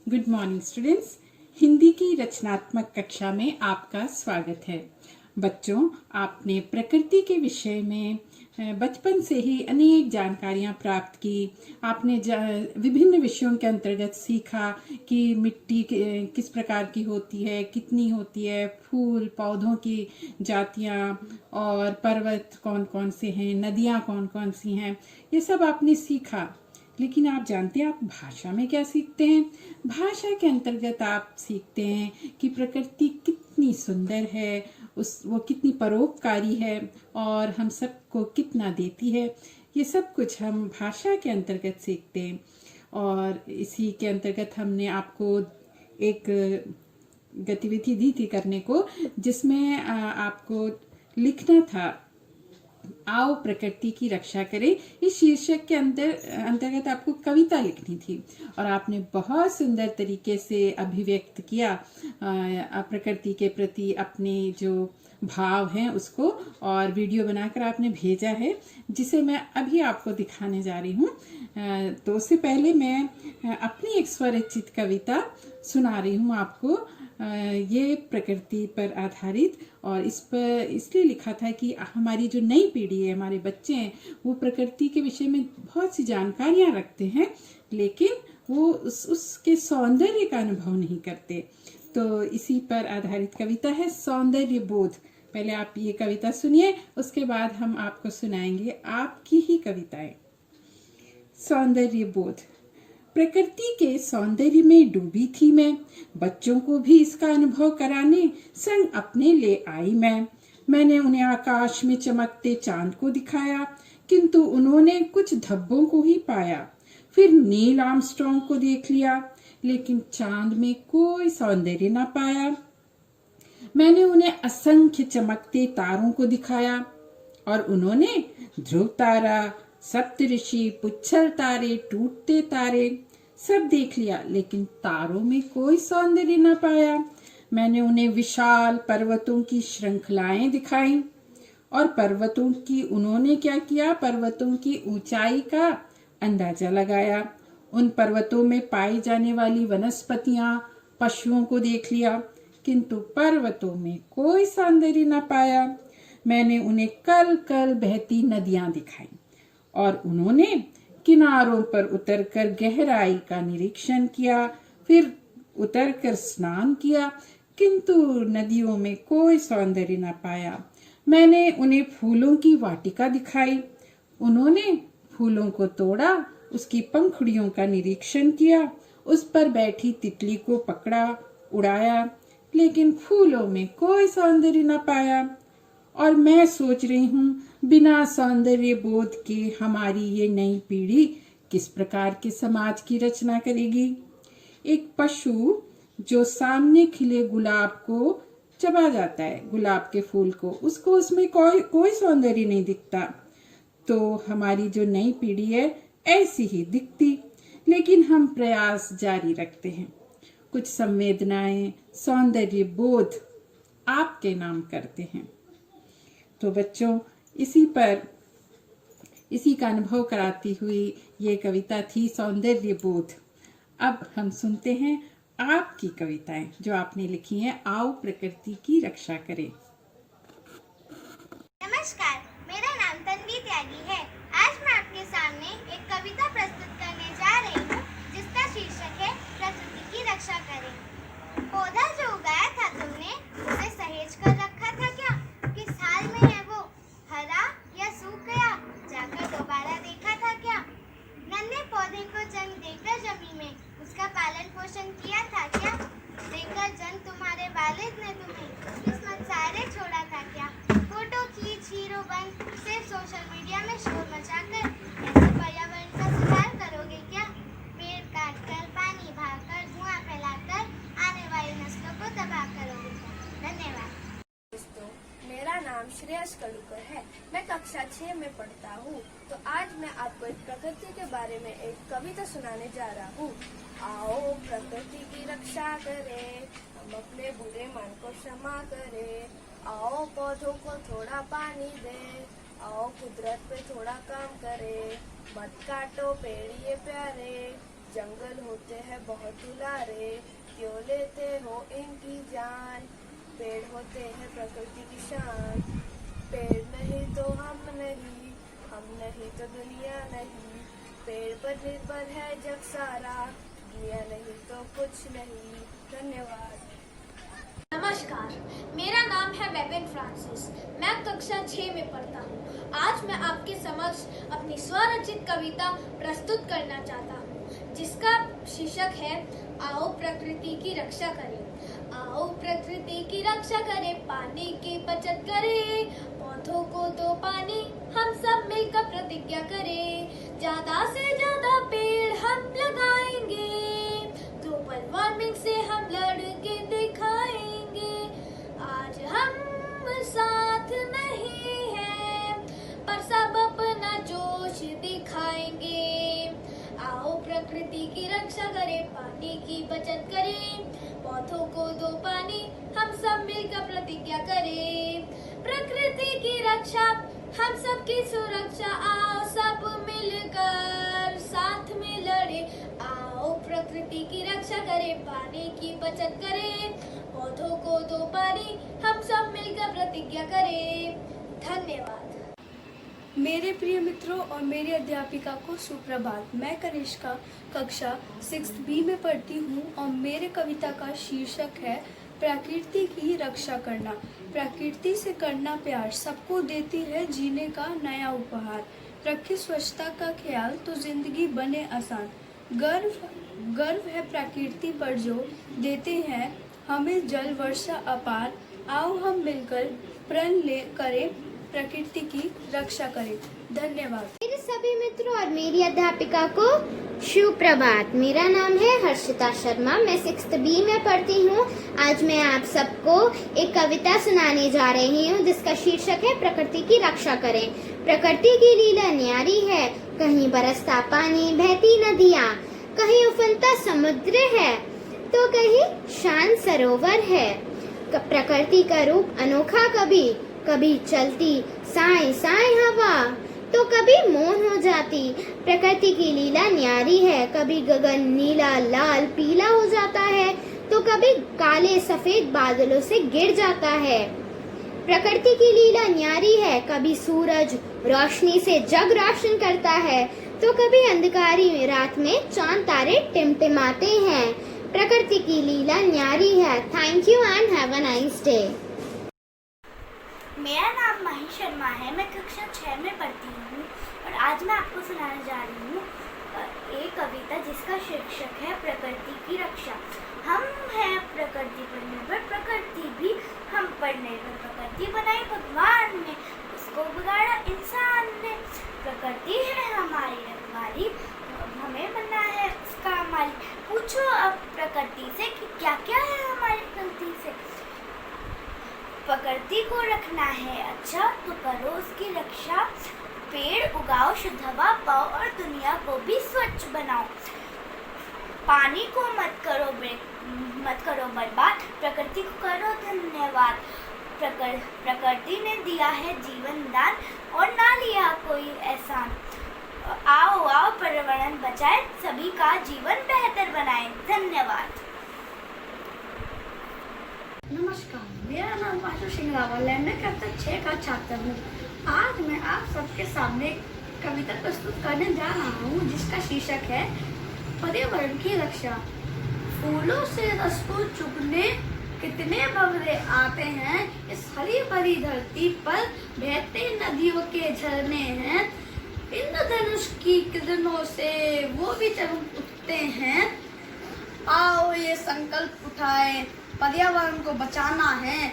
Good morning students. Hindi की रचनात्मक कक्षा में आपका स्वागत है। बच्चों, आपने प्रकृति के विषय में बचपन से ही अनेक जानकारियां प्राप्त की। आपने विभिन्न विषयों के अंतर्गत सीखा कि मिट्टी किस प्रकार की होती है, कितनी होती है, फूल पौधों की जातियां और पर्वत कौन कौन से हैं, नदियां कौन कौन सी हैं, ये सब आपने सीखा। लेकिन आप जानते हैं आप भाषा में क्या सीखते हैं? भाषा के अंतर्गत आप सीखते हैं कि प्रकृति कितनी सुंदर है, वो कितनी परोपकारी है और हम सबको कितना देती है। ये सब कुछ हम भाषा के अंतर्गत सीखते हैं। और इसी के अंतर्गत हमने आपको एक गतिविधि दी थी करने को, जिसमें आपको लिखना था, आओ प्रकृति की रक्षा करें। इस शीर्षक के अंतर्गत आपको कविता लिखनी थी और आपने बहुत सुंदर तरीके से अभिव्यक्त किया प्रकृति के प्रति अपने जो भाव हैं उसको, और वीडियो बनाकर आपने भेजा है, जिसे मैं अभी आपको दिखाने जा रही हूँ। तो उससे पहले मैं अपनी एक स्वरचित कविता सुना रही हूँ आपको। ये प्रकृति पर आधारित, और इस पर इसलिए लिखा था कि हमारी जो नई पीढ़ी है, हमारे बच्चे हैं, वो प्रकृति के विषय में बहुत सी जानकारियां रखते हैं, लेकिन वो उसके सौंदर्य का अनुभव नहीं करते। तो इसी पर आधारित कविता है सौंदर्य बोध। पहले आप ये कविता सुनिए, उसके बाद हम आपको सुनाएंगे आपकी ही कविताएं। सौंदर्य बोध। प्रकृति के सौंदर्य में डूबी थी मैं, बच्चों को भी इसका अनुभव कराने संग अपने ले आई मैंने उन्हें आकाश में चमकते चांद को दिखाया, किंतु उन्होंने कुछ धब्बों को ही पाया। फिर नील आर्मस्ट्रॉन्ग को देख लिया, लेकिन चांद में कोई सौंदर्य न पाया। मैंने उन्हें असंख्य चमकते तारों को दिखाया और उन्होंने ध्रुव तारा, सप्तऋषि, पुच्छल तारे, टूटते तारे सब देख लिया, लेकिन तारों में कोई सौंदर्य न पाया। मैंने उन्हें विशाल पर्वतों की श्रृंखलाएं दिखाई और पर्वतों की उन्होंने क्या किया, पर्वतों की ऊंचाई का अंदाजा लगाया। उन पर्वतों में पाई जाने वाली वनस्पतियां, पशुओं को देख लिया, किंतु पर्वतों में कोई सौंदर्य न पाया। मैंने उन्हें कल कल बहती नदियां दिखाई और उन्होंने किनारों पर उतरकर गहराई का निरीक्षण किया, फिर उतरकर स्नान किया, किंतु नदियों में कोई सौंदर्य न पाया। मैंने उन्हें फूलों की वाटिका दिखाई, उन्होंने फूलों को तोड़ा, उसकी पंखुड़ियों का निरीक्षण किया, उस पर बैठी तितली को पकड़ा, उड़ाया, लेकिन फूलों में कोई सौंदर्य न पाया। और मैं सोच रही हूँ, बिना सौंदर्य बोध के हमारी ये नई पीढ़ी किस प्रकार के समाज की रचना करेगी। एक पशु जो सामने खिले गुलाब को चबा जाता है, गुलाब के फूल को, उसको उसमें कोई सौंदर्य नहीं दिखता। तो हमारी जो नई पीढ़ी है ऐसी ही दिखती, लेकिन हम प्रयास जारी रखते हैं। कुछ संवेदनाएं, सौंदर्य बोध आपके नाम करते हैं। तो बच्चों, इसी का अनुभव कराती हुई ये कविता थी सौंदर्य बोध। अब हम सुनते हैं आपकी कविताएं जो आपने लिखी हैं, आओ प्रकृति की रक्षा करें। नमस्कार, मेरा नाम तन्वी त्यागी है। आज मैं आपके सामने एक कविता प्रस्तुत करने जा रही हूँ, जिसका शीर्षक है प्रकृति की रक्षा करें। पौधा जो उगाया था तुमने, उसे सहेज कर रखा था क्या? किस हाल में है वो? हरा या सूख गया? जाकर दोबारा देखा था क्या? नन्हे पौधे को जन्म देकर जमीन में उसका पालन पोषण किया था क्या? देकर जन्म तुम्हारे वालिद ने तुम्हें किस्मत सारे छोड़ा था क्या? फोटो खींच हीरो बन सिर्फ सोशल मीडिया में शोर मचाकर ऐसे पर्यावरण का सुधार करोगे क्या? पेड़ काटकर, पानी बहाकर, धुआं फैलाकर आने वाली नस्लों को तबाह करोगे क्या? धन्यवाद। दोस्तों, मेरा नाम श्रेयस कलुकर है। मैं कक्षा 6 में पढ़ता हूँ। तो आज मैं आपको एक प्रकृति के बारे में एक कविता सुनाने जा रहा हूँ। आओ प्रकृति की रक्षा करें, हम अपने बुरे मन को क्षमा करें। आओ पौधों को थोड़ा पानी दें, आओ कुदरत पे थोड़ा काम करें। मत काटो पेड़ ये प्यारे, जंगल होते हैं बहुत दुलारे, क्यों लेते हो इनकी जान। पेड़ होते हैं प्रकृति की शान, पेड़ नहीं तो हम नहीं तो दुनिया नहीं। पेड़ पर निर्भर है जग सारा, दिया नहीं तो कुछ नहीं। धन्यवाद। नमस्कार, मेरा नाम है वेबिन फ्रांसिस। मैं कक्षा 6 में पढ़ता हूँ। आज मैं आपके समक्ष अपनी स्वरचित कविता प्रस्तुत करना चाहता हूँ, जिसका शीर्षक है आओ प्रकृति की रक्षा करें। आओ प्रकृति की रक्षा करें, पानी की बचत करें, पौधों को दो पानी, हम सब मिलकर प्रतिज्ञा करें। ज्यादा से ज्यादा पेड़ हम लगाएंगे, ग्लोबल वार्मिंग से हम लड़ के दिखाएंगे। आज हम साथ नहीं हैं, पर सब अपना जोश दिखाएंगे। आओ प्रकृति की रक्षा करें, पानी की बचत करें, पौधों को दो पानी, हम सब मिलकर प्रतिज्ञा करें। प्रकृति की रक्षा, हम सबकी सुरक्षा, आओ सब मिलकर साथ में लड़े। आओ प्रकृति की रक्षा करें, पानी की बचत करें, पौधों को दो पानी, हम सब मिलकर प्रतिज्ञा करें। धन्यवाद। मेरे प्रिय मित्रों और मेरी अध्यापिका को सुप्रभात। मैं कनिष्का कक्षा 6th B में पढ़ती हूँ और मेरे कविता का शीर्षक है प्रकृति की रक्षा करना। प्रकृति से करना प्यार सबको देती है जीने का नया उपहार। रखे स्वच्छता का ख्याल तो जिंदगी बने आसान। गर्व है प्रकृति पर जो देते हैं हमें जल वर्षा अपार। आओ हम मिलकर प्रण ले करें, प्रकृति की रक्षा करें। धन्यवाद। मेरे सभी मित्रों और मेरी अध्यापिका को सुप्रभात। मेरा नाम है हर्षिता शर्मा। मैं 6th B में पढ़ती हूँ। आज मैं आप सबको एक कविता सुनाने जा रही हूँ, जिसका शीर्षक है प्रकृति की रक्षा करें। प्रकृति की लीला न्यारी है, कहीं बरसता पानी, बहती नदियाँ, कहीं उफनता समुद्र है, तो कहीं शांत सरोवर है। प्रकृति का रूप अनोखा, कभी चलती साए साए हवा, तो कभी मौन हो जाती। प्रकृति की लीला न्यारी है, कभी गगन नीला लाल पीला हो जाता है, तो कभी काले सफेद बादलों से गिर जाता है। प्रकृति की लीला न्यारी है, कभी सूरज रोशनी से जग रोशन करता है, तो कभी अंधकारी रात में चांद तारे टिमटिमाते हैं। प्रकृति की लीला न्यारी है। Thank you and have a nice day. मेरा नाम माही शर्मा है। मैं कक्षा 6 में पढ़ती हूँ और आज मैं आपको सुनाने जा रही हूँ एक कविता, जिसका शीर्षक है प्रकृति की रक्षा। हम हैं प्रकृति पर निर्भर, प्रकृति भी हम पर निर्भर। प्रकृति बनाई भगवान ने, उसको बिगाड़ा इंसान ने। प्रकृति है हमारी रखवाली, अब हमें बनना है उसका मालिक। पूछो अब प्रकृति से कि क्या क्या है हमारी गलती से। प्रकृति को रखना है अच्छा, तो करो उसकी रक्षा। पेड़ उगाओ, शुद्ध हवा पाओ और दुनिया को भी स्वच्छ बनाओ। पानी को मत करो बर्बाद, प्रकृति को करो धन्यवाद। प्रकृति ने दिया है जीवन दान और ना लिया कोई एहसान। आओ पर्यावरण बचाए, सभी का जीवन बेहतर बनाए। धन्यवाद। नमस्कार, मेरा नाम आशु सिंह रावल है। मैं कक्षा 6 का छात्र हूँ। आज मैं आप सबके सामने कविता प्रस्तुत करने जा रहा हूँ, जिसका शीर्षक है पर्यावरण की रक्षा। फूलों से रस को चुगने कितने भंवरे आते हैं, इस हरी भरी धरती पर बहते नदियों के झरने हैं। इंद्रधनुष की किरणों से वो भी चमक उठते हैं। आओ ये संकल्प उठाए, पर्यावरण को बचाना है,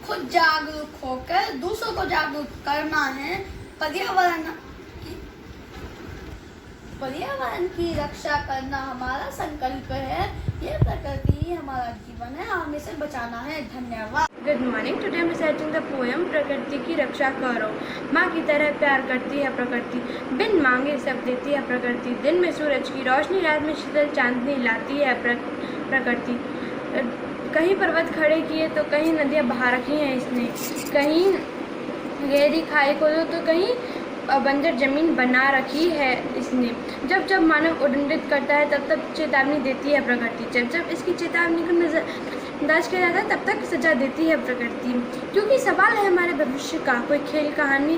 खुद जागरूक होकर दूसरों को जागरूक करना है। पर्यावरण की रक्षा करना हमारा संकल्प है। ये प्रकृति ही हमारा जीवन है, हमें इसे बचाना है। धन्यवाद। Good morning. Today I am reciting the poem प्रकृति की रक्षा करो। माँ की तरह प्यार करती है प्रकृति, बिन मांगे सब देती है प्रकृति। दिन में सूरज की रोशनी, रात में शीतल चांदनी लाती है प्रकृति। कहीं पर्वत खड़े किए तो कहीं नदियाँ बहा रखी हैं इसने, कहीं गहरी खाई खोदो तो कहीं बंजर जमीन बना रखी है इसने। जब जब मानव उद्दंडित करता है तब तब चेतावनी देती है प्रकृति। जब जब इसकी चेतावनी को नजरअंदाज किया जाता है तब तक सजा देती है प्रकृति। क्योंकि सवाल है हमारे भविष्य का, कोई खेल कहानी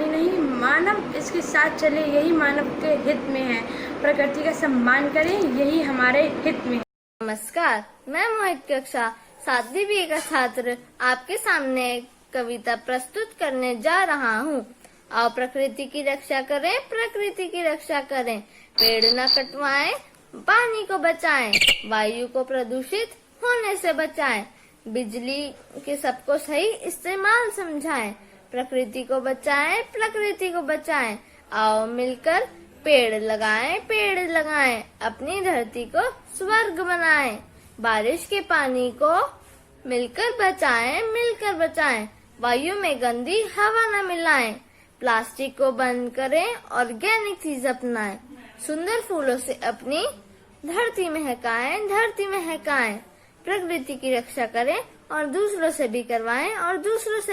नहीं, मानव इसके साथ चले, यही मानव के हित में है। प्रकृति का सम्मान करें, यही हमारे हित में है। नमस्कार, मैं मोहित कक्षा 7वीं बी का छात्र आपके सामने एक कविता प्रस्तुत करने जा रहा हूँ। आओ प्रकृति की रक्षा करें, प्रकृति की रक्षा करें। पेड़ न कटवाएं, पानी को बचाएं, वायु को प्रदूषित होने से बचाएं, बिजली के सबको सही इस्तेमाल समझाएं। प्रकृति को बचाएं, प्रकृति को बचाएं। आओ मिलकर पेड़ लगाएं, अपनी धरती को स्वर्ग बनाएं। बारिश के पानी को मिलकर बचाएं। वायु में गंदी हवा न मिलाएं। प्लास्टिक को बंद करें, ऑर्गेनिक चीज अपनाएं। सुंदर फूलों से अपनी धरती महकाएं। प्रकृति की रक्षा करें और दूसरों से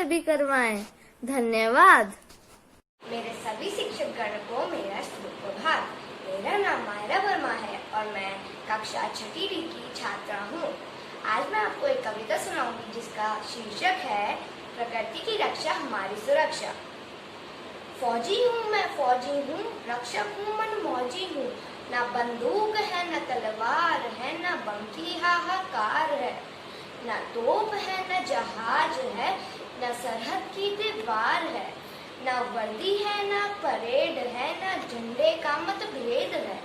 भी करवाएं। धन्यवाद। मेरे सभी शिक्षकगण को मेरा शुभ प्रभात। मेरा नाम मायरा वर्मा है और मैं कक्षा 6ठी की छात्रा हूँ। आज मैं आपको एक कविता सुनाऊंगी जिसका शीर्षक है प्रकृति की रक्षा हमारी सुरक्षा। फौजी हूँ मैं, फौजी हूँ, रक्षक हूँ, मन मौजी हूँ। न बंदूक है, न तलवार है, न बम की हाहाकार है, न तोप है, न जहाज है, न सरहद की दीवार है, न वर्दी है, न परेड है, न झंडे का मतभेद है।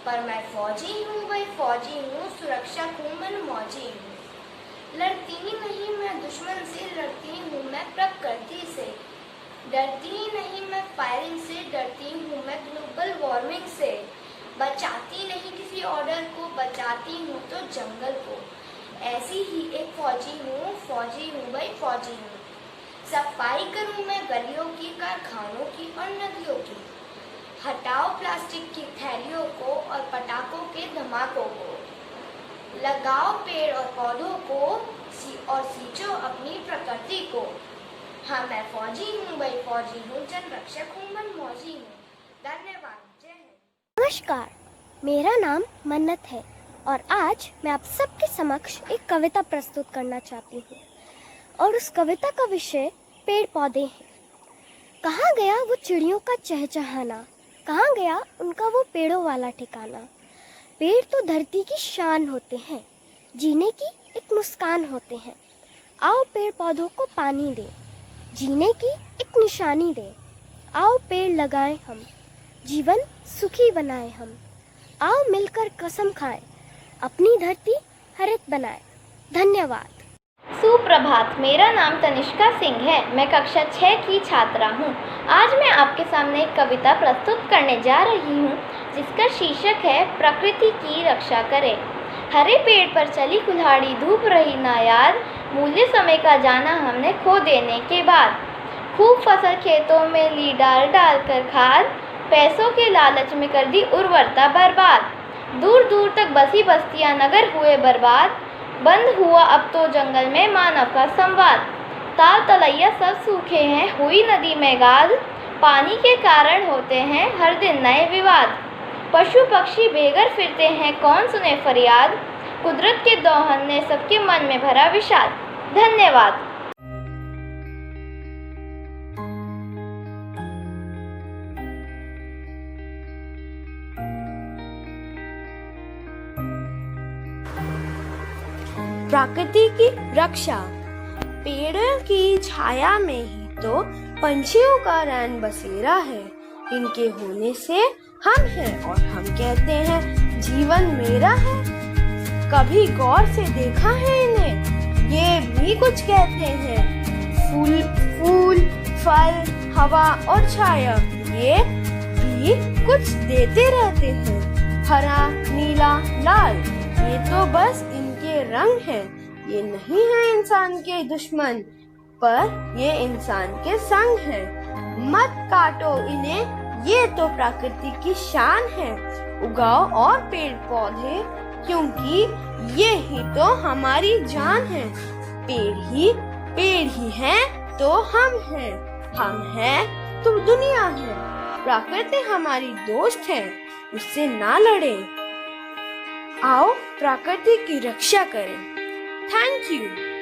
पर मैं फौजी हूँ, वही फौजी हूँ, सुरक्षक हूँ, मन मौजी हूँ। लड़ती नहीं मैं दुश्मन से, लड़ती हूँ मैं प्रकृति से। डरती नहीं मैं फायरिंग से, डरती हूँ मैं ग्लोबल वार्मिंग से। बचाती नहीं किसी ऑर्डर को, बचाती हूँ तो जंगल को। ऐसी ही एक फौजी हूँ भाई फौजी हूँ। सफाई करूँ मैं गलियों की, कारखानों की और नदियों की। हटाओ प्लास्टिक की थैलियों को और पटाखों के धमाकों को। लगाओ पेड़ और पौधों को और सींचो अपनी प्रकृति को। हाँ मैं फौजी हूँ भाई फौजी हूँ, जन रक्षक हूँ, मन मौजी हूँ। धन्यवाद। जय हिंद। नमस्कार, मेरा नाम मन्नत है और आज मैं आप सबके समक्ष एक कविता प्रस्तुत करना चाहती हूँ और उस कविता का विषय पेड़ पौधे हैं। कहाँ गया वो चिड़ियों का चहचहाना, कहाँ गया उनका वो पेड़ों वाला ठिकाना। पेड़ तो धरती की शान होते हैं, जीने की एक मुस्कान होते हैं। आओ पेड़ पौधों को पानी दें, जीने की एक निशानी दें। आओ पेड़ लगाएं हम, जीवन सुखी बनाएं हम। आओ मिलकर कसम खाएं, अपनी धरती हरित बनाएं। धन्यवाद। सुप्रभात, मेरा नाम तनिष्का सिंह है। मैं कक्षा 6 की छात्रा हूँ। आज मैं आपके सामने एक कविता प्रस्तुत करने जा रही हूँ जिसका शीर्षक है प्रकृति की रक्षा करें। हरे पेड़ पर चली कुल्हाड़ी, धूप रही ना याद, मूल्य समय का जाना हमने खो देने के बाद। खूब फसल खेतों में ली डाल डाल कर खाद, पैसों के लालच में कर दी उर्वरता बर्बाद। दूर दूर तक बसी बस्तियां नगर हुए बर्बाद, बंद हुआ अब तो जंगल में मानव का संवाद। ताल तलैया सब सूखे हैं, हुई नदी में गाद, पानी के कारण होते हैं हर दिन नए विवाद। पशु पक्षी बेघर फिरते हैं, कौन सुने फरियाद, कुदरत के दोहन ने सबके मन में भरा विषाद। धन्यवाद। प्रकृति की रक्षा। पेड़ों की छाया में ही तो पंछियों का रैन बसेरा है। इनके होने से हम हैं और हम कहते हैं जीवन मेरा है। कभी गौर से देखा है इन्हें, ये भी कुछ कहते हैं। फूल, फल, हवा और छाया, ये भी कुछ देते रहते हैं। हरा, नीला, लाल, ये तो बस इनके रंग हैं। ये नहीं है इंसान के दुश्मन, पर ये इंसान के संग है। मत काटो इन्हें, ये तो प्रकृति की शान है। उगाओ और पेड़ पौधे, क्योंकि ये ही तो हमारी जान है। पेड़ ही हैं तो हम हैं, हम हैं तो दुनिया है, प्रकृति हमारी दोस्त है, उससे ना लड़े। आओ प्रकृति की रक्षा करें। Thank you.